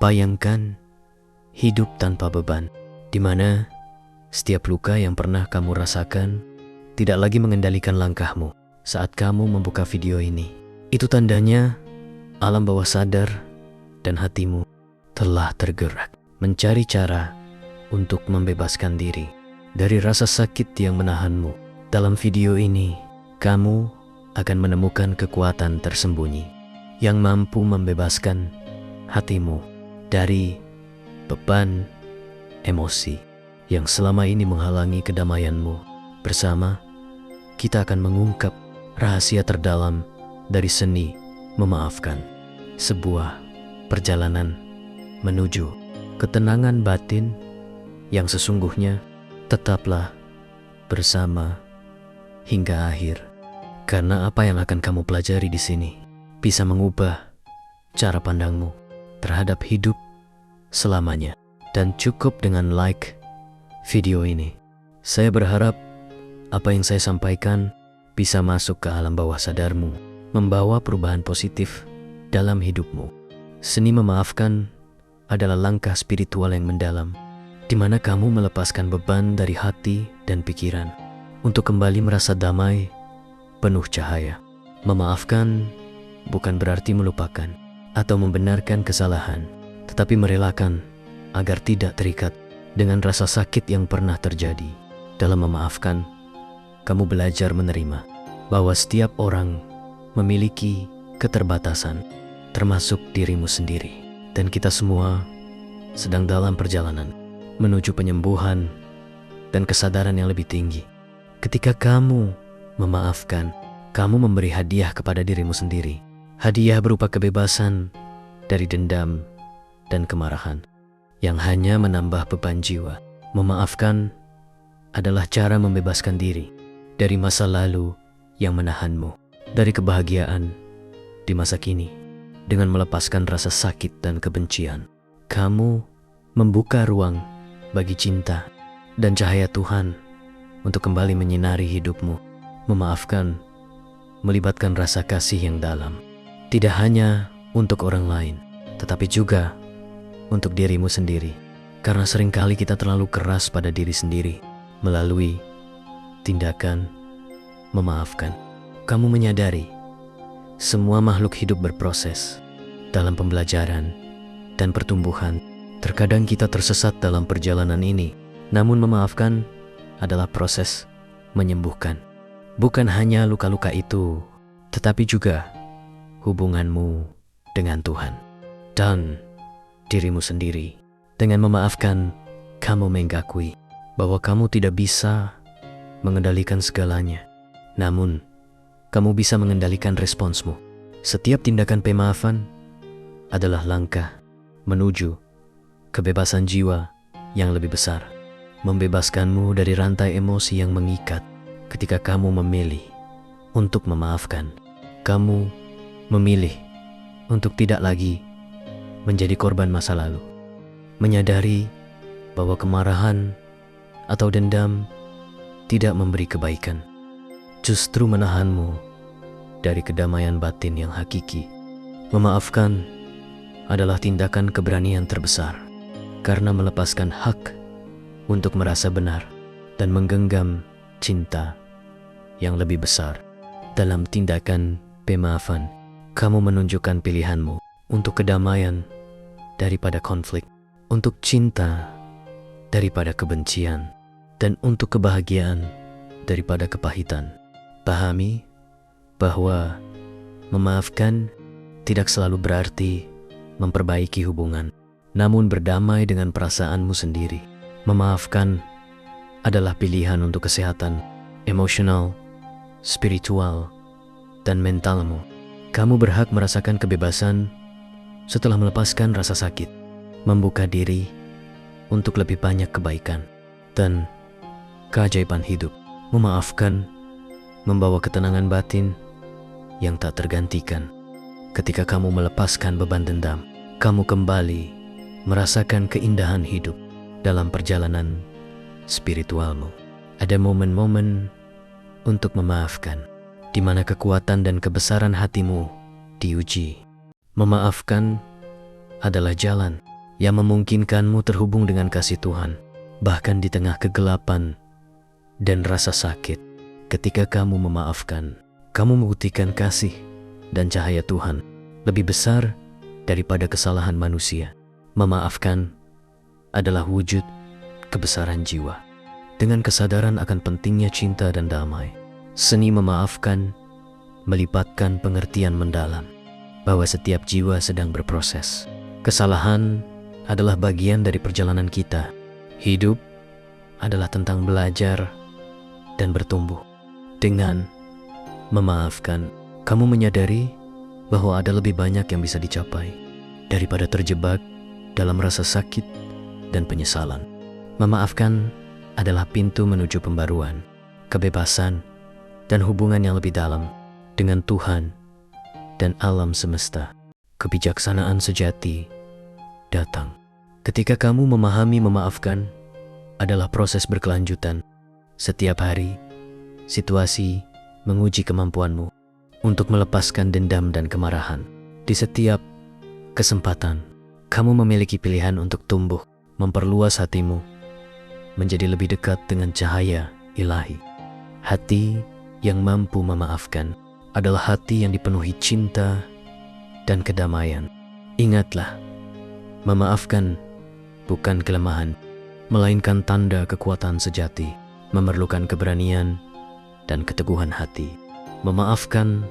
Bayangkan hidup tanpa beban, di mana setiap luka yang pernah kamu rasakan tidak lagi mengendalikan langkahmu. Saat kamu membuka video ini, itu tandanya alam bawah sadar dan hatimu telah tergerak mencari cara untuk membebaskan diri dari rasa sakit yang menahanmu. Dalam video ini, kamu akan menemukan kekuatan tersembunyi yang mampu membebaskan hatimu dari beban emosi yang selama ini menghalangi kedamaianmu. Bersama, kita akan mengungkap rahasia terdalam dari seni memaafkan. Sebuah perjalanan menuju ketenangan batin yang sesungguhnya. Tetaplah bersama hingga akhir, karena apa yang akan kamu pelajari di sini bisa mengubah cara pandangmu terhadap hidup selamanya. Dan cukup dengan like video ini. Saya berharap apa yang saya sampaikan bisa masuk ke alam bawah sadarmu, membawa perubahan positif dalam hidupmu. Seni memaafkan adalah langkah spiritual yang mendalam, di mana kamu melepaskan beban dari hati dan pikiran untuk kembali merasa damai, penuh cahaya. Memaafkan bukan berarti melupakan atau membenarkan kesalahan, tetapi merelakan agar tidak terikat dengan rasa sakit yang pernah terjadi. Dalam memaafkan, kamu belajar menerima bahwa setiap orang memiliki keterbatasan, termasuk dirimu sendiri. Dan kita semua sedang dalam perjalanan menuju penyembuhan dan kesadaran yang lebih tinggi. Ketika kamu memaafkan, kamu memberi hadiah kepada dirimu sendiri. Hadiah berupa kebebasan dari dendam dan kemarahan yang hanya menambah beban jiwa. Memaafkan adalah cara membebaskan diri dari masa lalu yang menahanmu, dari kebahagiaan di masa kini. Dengan melepaskan rasa sakit dan kebencian, kamu membuka ruang bagi cinta dan cahaya Tuhan untuk kembali menyinari hidupmu. Memaafkan melibatkan rasa kasih yang dalam, tidak hanya untuk orang lain, tetapi juga untuk dirimu sendiri. Karena seringkali kita terlalu keras pada diri sendiri. Melalui tindakan memaafkan, kamu menyadari semua makhluk hidup berproses dalam pembelajaran dan pertumbuhan. Terkadang kita tersesat dalam perjalanan ini, namun memaafkan adalah proses menyembuhkan. Bukan hanya luka-luka itu, tetapi juga hubunganmu dengan Tuhan dan dirimu sendiri. Dengan memaafkan, kamu mengakui bahwa kamu tidak bisa mengendalikan segalanya, namun kamu bisa mengendalikan responsmu. Setiap tindakan pemaafan adalah langkah menuju kebebasan jiwa yang lebih besar, membebaskanmu dari rantai emosi yang mengikat. Ketika kamu memilih untuk memaafkan, kamu memilih untuk tidak lagi menjadi korban masa lalu, menyadari bahwa kemarahan atau dendam tidak memberi kebaikan, justru menahanmu dari kedamaian batin yang hakiki. Memaafkan adalah tindakan keberanian terbesar, karena melepaskan hak untuk merasa benar dan menggenggam cinta yang lebih besar. Dalam tindakan pemaafan, kamu menunjukkan pilihanmu untuk kedamaian daripada konflik, untuk cinta daripada kebencian, dan untuk kebahagiaan daripada kepahitan. Pahami bahwa memaafkan tidak selalu berarti memperbaiki hubungan, namun berdamai dengan perasaanmu sendiri. Memaafkan adalah pilihan untuk kesehatan emosional, spiritual, dan mentalmu. Kamu berhak merasakan kebebasan setelah melepaskan rasa sakit, membuka diri untuk lebih banyak kebaikan dan keajaiban hidup. Memaafkan membawa ketenangan batin yang tak tergantikan. Ketika kamu melepaskan beban dendam, kamu kembali merasakan keindahan hidup. Dalam perjalanan spiritualmu, ada momen-momen untuk memaafkan, di mana kekuatan dan kebesaran hatimu diuji. Memaafkan adalah jalan yang memungkinkanmu terhubung dengan kasih Tuhan, bahkan di tengah kegelapan dan rasa sakit. Ketika kamu memaafkan, kamu membuktikan kasih dan cahaya Tuhan lebih besar daripada kesalahan manusia. Memaafkan adalah wujud kebesaran jiwa. Dengan kesadaran akan pentingnya cinta dan damai, seni memaafkan melipatkan pengertian mendalam bahwa setiap jiwa sedang berproses. Kesalahan adalah bagian dari perjalanan kita. Hidup adalah tentang belajar dan bertumbuh. Dengan memaafkan, kamu menyadari bahwa ada lebih banyak yang bisa dicapai daripada terjebak dalam rasa sakit dan penyesalan. Memaafkan adalah pintu menuju pembaruan, kebebasan, dan hubungan yang lebih dalam dengan Tuhan dan alam semesta. Kebijaksanaan sejati datang ketika kamu memahami memaafkan adalah proses berkelanjutan. Setiap hari, situasi menguji kemampuanmu untuk melepaskan dendam dan kemarahan. Di setiap kesempatan, kamu memiliki pilihan untuk tumbuh, memperluas hatimu menjadi lebih dekat dengan cahaya ilahi. Hati yang mampu memaafkan adalah hati yang dipenuhi cinta dan kedamaian. Ingatlah, memaafkan bukan kelemahan, melainkan tanda kekuatan sejati. Memerlukan keberanian dan keteguhan hati. Memaafkan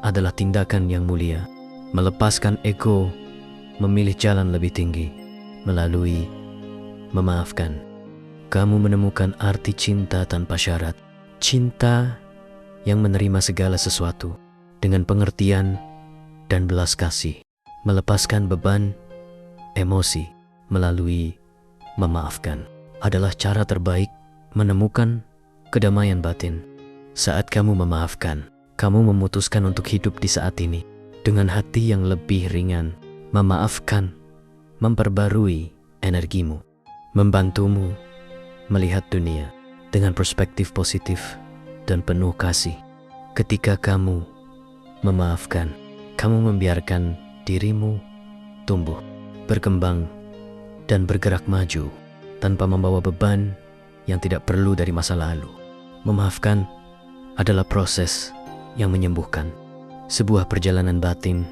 adalah tindakan yang mulia, melepaskan ego, memilih jalan lebih tinggi. Melalui memaafkan, kamu menemukan arti cinta tanpa syarat. Cinta yang menerima segala sesuatu dengan pengertian dan belas kasih. Melepaskan beban emosi melalui memaafkan adalah cara terbaik menemukan kedamaian batin. Saat kamu memaafkan, kamu memutuskan untuk hidup di saat ini dengan hati yang lebih ringan. Memaafkan memperbarui energimu, membantumu melihat dunia dengan perspektif positif dan penuh kasih. Ketika kamu memaafkan, kamu membiarkan dirimu tumbuh, berkembang, dan bergerak maju tanpa membawa beban yang tidak perlu dari masa lalu. Memaafkan adalah proses yang menyembuhkan, sebuah perjalanan batin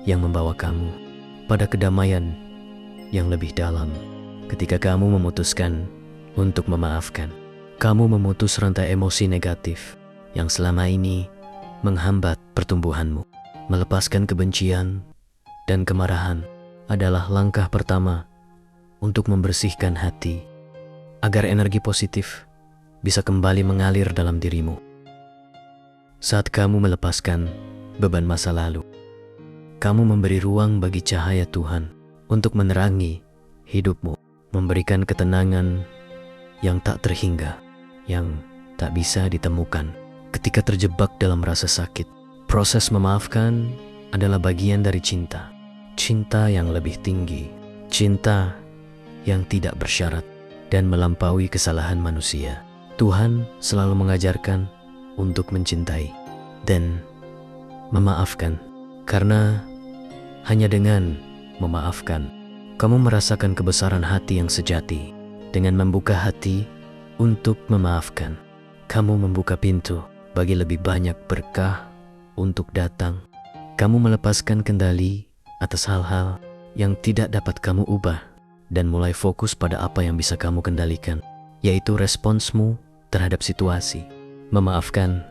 yang membawa kamu pada kedamaian yang lebih dalam. Ketika kamu memutuskan untuk memaafkan, kamu memutus rantai emosi negatif yang selama ini menghambat pertumbuhanmu. Melepaskan kebencian dan kemarahan adalah langkah pertama untuk membersihkan hati, agar energi positif bisa kembali mengalir dalam dirimu. Saat kamu melepaskan beban masa lalu, kamu memberi ruang bagi cahaya Tuhan untuk menerangi hidupmu, memberikan ketenangan yang tak terhingga, yang tak bisa ditemukan ketika terjebak dalam rasa sakit. Proses memaafkan adalah bagian dari cinta. Cinta yang lebih tinggi, cinta yang tidak bersyarat dan melampaui kesalahan manusia. Tuhan selalu mengajarkan untuk mencintai dan memaafkan, karena hanya dengan memaafkan, kamu merasakan kebesaran hati yang sejati. Dengan membuka hati untuk memaafkan, kamu membuka pintu bagi lebih banyak berkah untuk datang. Kamu melepaskan kendali atas hal-hal yang tidak dapat kamu ubah dan mulai fokus pada apa yang bisa kamu kendalikan, yaitu responsmu terhadap situasi. Memaafkan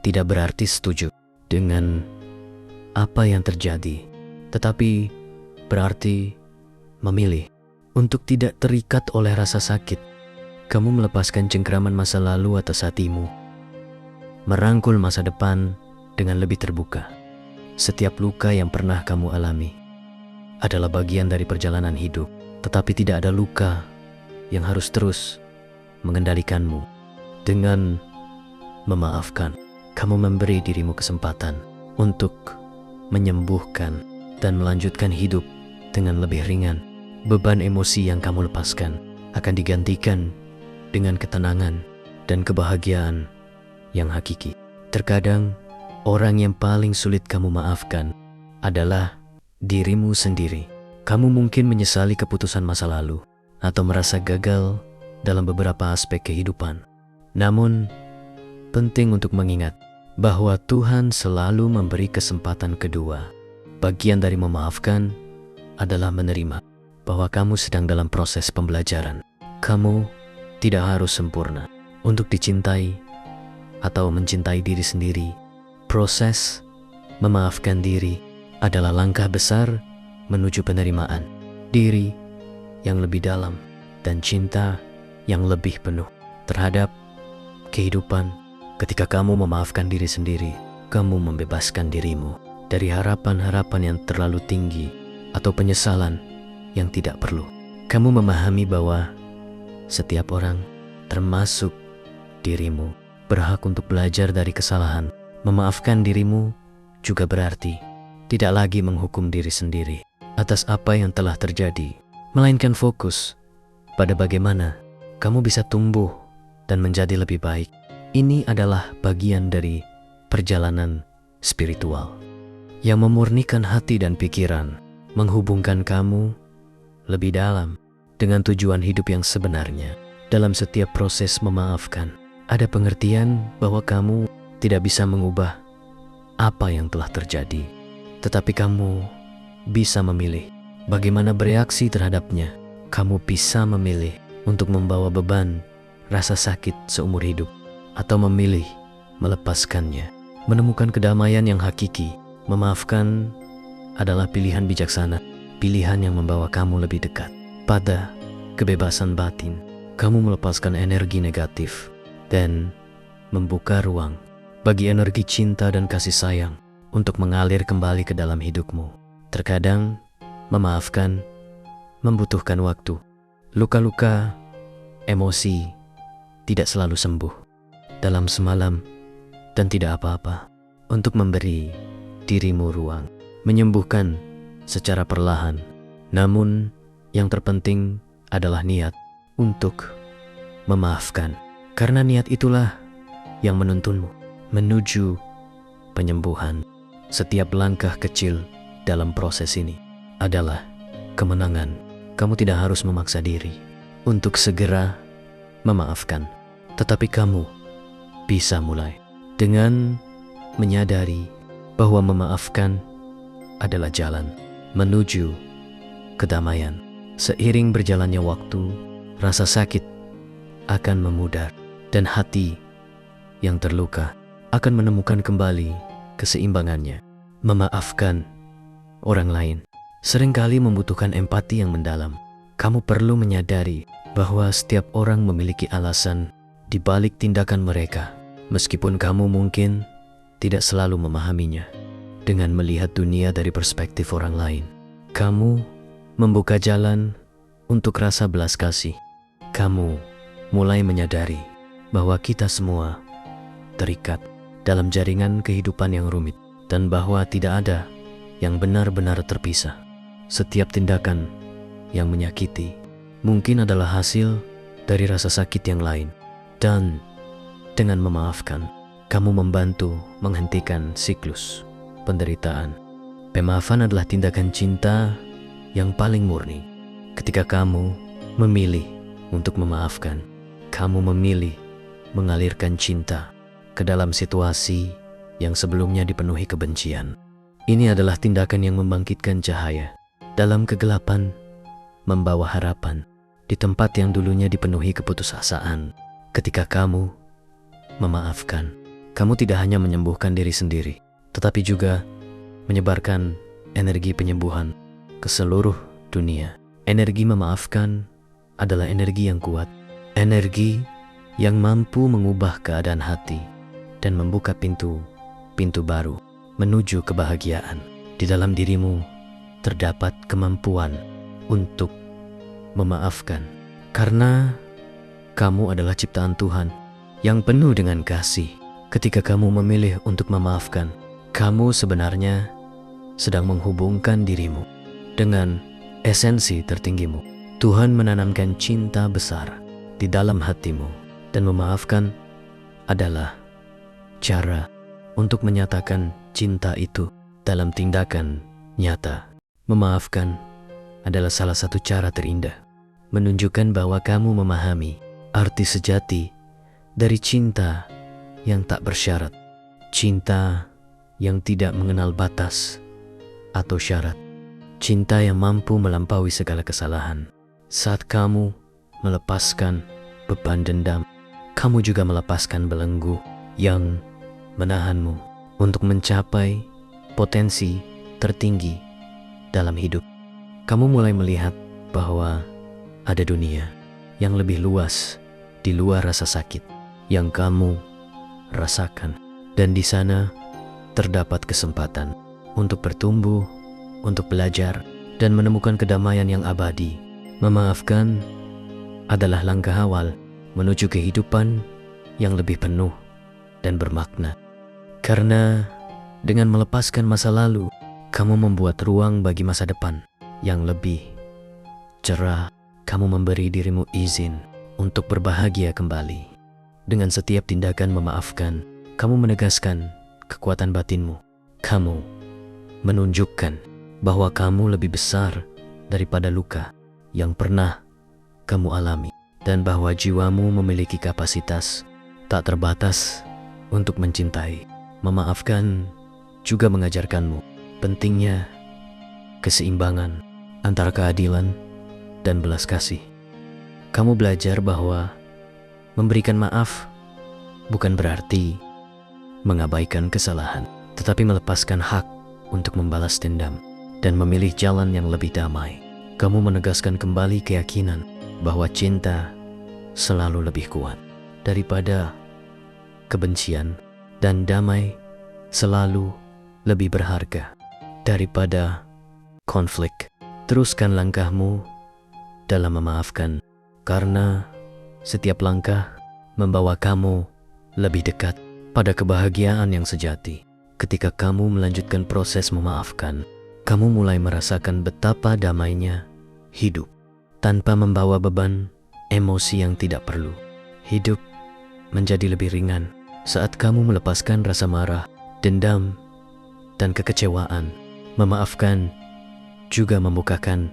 tidak berarti setuju dengan apa yang terjadi, tetapi berarti memilih untuk tidak terikat oleh rasa sakit. Kamu melepaskan cengkraman masa lalu atas hatimu, merangkul masa depan dengan lebih terbuka. Setiap luka yang pernah kamu alami adalah bagian dari perjalanan hidup, tetapi tidak ada luka yang harus terus mengendalikanmu. Dengan memaafkan, kamu memberi dirimu kesempatan untuk menyembuhkan dan melanjutkan hidup dengan lebih ringan. Beban emosi yang kamu lepaskan akan digantikan dengan ketenangan dan kebahagiaan yang hakiki. Terkadang, orang yang paling sulit kamu maafkan adalah dirimu sendiri. Kamu mungkin menyesali keputusan masa lalu atau merasa gagal dalam beberapa aspek kehidupan. Namun, penting untuk mengingat bahwa Tuhan selalu memberi kesempatan kedua. Bagian dari memaafkan adalah menerima bahwa kamu sedang dalam proses pembelajaran. Kamu tidak harus sempurna untuk dicintai atau mencintai diri sendiri. Proses memaafkan diri adalah langkah besar menuju penerimaan diri yang lebih dalam dan cinta yang lebih penuh terhadap kehidupan. Ketika kamu memaafkan diri sendiri, kamu membebaskan dirimu dari harapan-harapan yang terlalu tinggi atau penyesalan yang tidak perlu. Kamu memahami bahwa setiap orang, termasuk dirimu, berhak untuk belajar dari kesalahan. Memaafkan dirimu juga berarti tidak lagi menghukum diri sendiri atas apa yang telah terjadi, melainkan fokus pada bagaimana kamu bisa tumbuh dan menjadi lebih baik. Ini adalah bagian dari perjalanan spiritual yang memurnikan hati dan pikiran, menghubungkan kamu lebih dalam dengan tujuan hidup yang sebenarnya. Dalam setiap proses memaafkan, ada pengertian bahwa kamu tidak bisa mengubah apa yang telah terjadi, tetapi kamu bisa memilih bagaimana bereaksi terhadapnya. Kamu bisa memilih untuk membawa beban rasa sakit seumur hidup atau memilih melepaskannya, menemukan kedamaian yang hakiki. Memaafkan adalah pilihan bijaksana, pilihan yang membawa kamu lebih dekat pada kebebasan batin. Kamu melepaskan energi negatif dan membuka ruang bagi energi cinta dan kasih sayang untuk mengalir kembali ke dalam hidupmu. Terkadang, memaafkan membutuhkan waktu. Luka-luka, emosi tidak selalu sembuh dalam semalam dan tidak apa-apa. Untuk memberi dirimu ruang menyembuhkan secara perlahan. Namun, yang terpenting adalah niat untuk memaafkan. Karena niat itulah yang menuntunmu menuju penyembuhan. Setiap langkah kecil dalam proses ini adalah kemenangan. Kamu tidak harus memaksa diri untuk segera memaafkan, tetapi kamu bisa mulai dengan menyadari bahwa memaafkan adalah jalan menuju kedamaian. Seiring berjalannya waktu, rasa sakit akan memudar dan hati yang terluka akan menemukan kembali keseimbangannya. Memaafkan orang lain seringkali membutuhkan empati yang mendalam. Kamu perlu menyadari bahwa setiap orang memiliki alasan di balik tindakan mereka, meskipun kamu mungkin tidak selalu memahaminya. Dengan melihat dunia dari perspektif orang lain, kamu membuka jalan untuk rasa belas kasih. Kamu mulai menyadari bahwa kita semua terikat dalam jaringan kehidupan yang rumit dan bahwa tidak ada yang benar-benar terpisah. Setiap tindakan yang menyakiti mungkin adalah hasil dari rasa sakit yang lain, dan dengan memaafkan, kamu membantu menghentikan siklus penderitaan. Pemaafan adalah tindakan cinta yang paling murni. Ketika kamu memilih untuk memaafkan, kamu memilih mengalirkan cinta ke dalam situasi yang sebelumnya dipenuhi kebencian. Ini adalah tindakan yang membangkitkan cahaya dalam kegelapan, membawa harapan di tempat yang dulunya dipenuhi keputusasaan. Ketika kamu memaafkan, kamu tidak hanya menyembuhkan diri sendiri, tetapi juga menyebarkan energi penyembuhan ke seluruh dunia. Energi memaafkan adalah energi yang kuat, energi yang mampu mengubah keadaan hati dan membuka pintu baru menuju kebahagiaan. Di dalam dirimu terdapat kemampuan untuk memaafkan, karena kamu adalah ciptaan Tuhan yang penuh dengan kasih. Ketika kamu memilih untuk memaafkan, kamu sebenarnya sedang menghubungkan dirimu dengan esensi tertinggimu. Tuhan menanamkan cinta besar di dalam hatimu, dan memaafkan adalah cara untuk menyatakan cinta itu dalam tindakan nyata. Memaafkan adalah salah satu cara terindah menunjukkan bahwa kamu memahami arti sejati dari cinta yang tak bersyarat, cinta yang tidak mengenal batas atau syarat, cinta yang mampu melampaui segala kesalahan. Saat kamu melepaskan beban dendam, kamu juga melepaskan belenggu yang menahanmu untuk mencapai potensi tertinggi dalam hidup. Kamu mulai melihat bahwa ada dunia yang lebih luas di luar rasa sakit yang kamu rasakan, dan di sana terdapat kesempatan untuk bertumbuh, untuk belajar, dan menemukan kedamaian yang abadi. Memaafkan adalah langkah awal menuju kehidupan yang lebih penuh dan bermakna. Karena dengan melepaskan masa lalu, kamu membuat ruang bagi masa depan yang lebih cerah. Kamu memberi dirimu izin untuk berbahagia kembali. Dengan setiap tindakan memaafkan, kamu menegaskan kekuatan batinmu. Kamu menunjukkan bahwa kamu lebih besar daripada luka yang pernah kamu alami, dan bahwa jiwamu memiliki kapasitas tak terbatas untuk mencintai. Memaafkan juga mengajarkanmu pentingnya keseimbangan antara keadilan dan belas kasih. Kamu belajar bahwa memberikan maaf bukan berarti mengabaikan kesalahan, tetapi melepaskan hak untuk membalas dendam dan memilih jalan yang lebih damai. Kamu menegaskan kembali keyakinan bahwa cinta selalu lebih kuat daripada kebencian, dan damai selalu lebih berharga daripada konflik. Teruskan langkahmu dalam memaafkan, karena setiap langkah membawa kamu lebih dekat pada kebahagiaan yang sejati. Ketika kamu melanjutkan proses memaafkan, kamu mulai merasakan betapa damainya hidup tanpa membawa beban emosi yang tidak perlu. Hidup menjadi lebih ringan saat kamu melepaskan rasa marah, dendam, dan kekecewaan. Memaafkan juga membukakan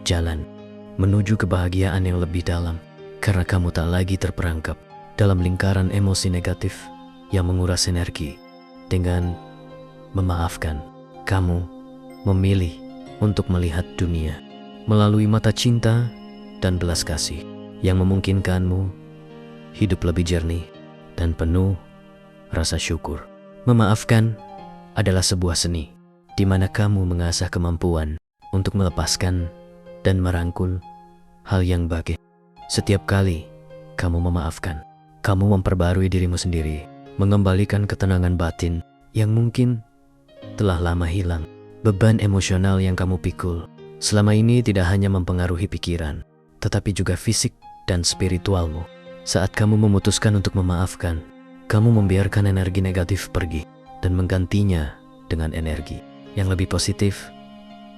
jalan menuju kebahagiaan yang lebih dalam, karena kamu tak lagi terperangkap dalam lingkaran emosi negatif yang menguras energi. Dengan memaafkan, kamu memilih untuk melihat dunia melalui mata cinta dan belas kasih yang memungkinkanmu hidup lebih jernih dan penuh rasa syukur. Memaafkan adalah sebuah seni di mana kamu mengasah kemampuan untuk melepaskan dan merangkul hal yang baik. Setiap kali kamu memaafkan, kamu memperbarui dirimu sendiri, mengembalikan ketenangan batin yang mungkin telah lama hilang. Beban emosional yang kamu pikul selama ini tidak hanya mempengaruhi pikiran, tetapi juga fisik dan spiritualmu. Saat kamu memutuskan untuk memaafkan, kamu membiarkan energi negatif pergi dan menggantinya dengan energi yang lebih positif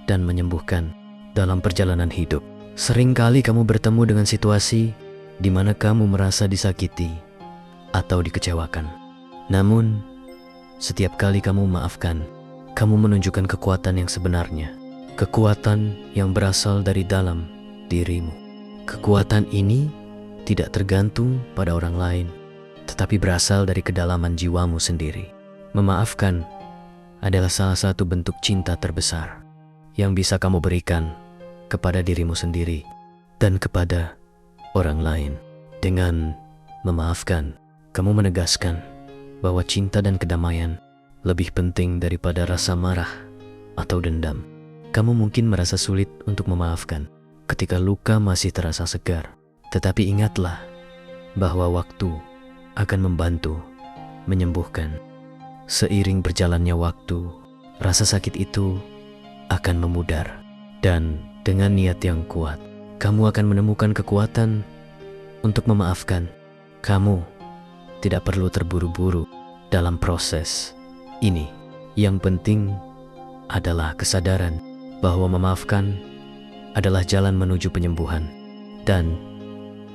dan menyembuhkan dalam perjalanan hidup. Seringkali kamu bertemu dengan situasi di mana kamu merasa disakiti atau dikecewakan. Namun, setiap kali kamu memaafkan, kamu menunjukkan kekuatan yang sebenarnya. Kekuatan yang berasal dari dalam dirimu. Kekuatan ini tidak tergantung pada orang lain, tetapi berasal dari kedalaman jiwamu sendiri. Memaafkan adalah salah satu bentuk cinta terbesar yang bisa kamu berikan kepada dirimu sendiri dan kepada orang lain. Dengan memaafkan, kamu menegaskan bahwa cinta dan kedamaian lebih penting daripada rasa marah atau dendam. Kamu mungkin merasa sulit untuk memaafkan ketika luka masih terasa segar, tetapi ingatlah bahwa waktu akan membantu menyembuhkan. Seiring berjalannya waktu, rasa sakit itu akan memudar, dan dengan niat yang kuat, kamu akan menemukan kekuatan untuk memaafkan. Kamu tidak perlu terburu-buru dalam proses ini. Yang penting adalah kesadaran bahwa memaafkan adalah jalan menuju penyembuhan dan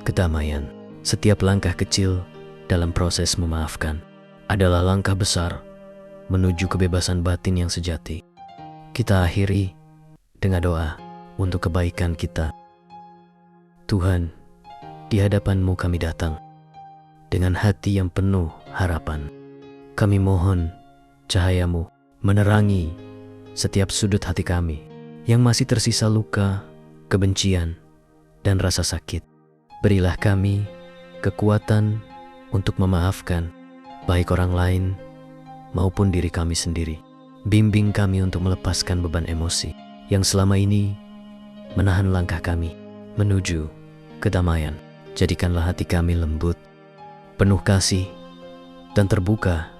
kedamaian. Setiap langkah kecil dalam proses memaafkan adalah langkah besar menuju kebebasan batin yang sejati. Kita akhiri dengan doa. untuk kebaikan kita. Tuhan, di hadapan-Mu kami datang dengan hati yang penuh harapan. Kami mohon cahaya-Mu menerangi setiap sudut hati kami yang masih tersisa luka, kebencian, dan rasa sakit. Berilah kami kekuatan untuk memaafkan, baik orang lain maupun diri kami sendiri. Bimbing kami untuk melepaskan beban emosi yang selama ini menahan langkah kami menuju kedamaian. Jadikanlah hati kami lembut, penuh kasih, dan terbuka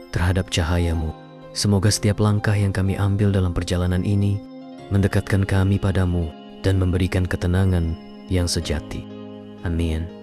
terhadap cahaya-Mu. Semoga setiap langkah yang kami ambil dalam perjalanan ini mendekatkan kami padamu dan memberikan ketenangan yang sejati. Amin.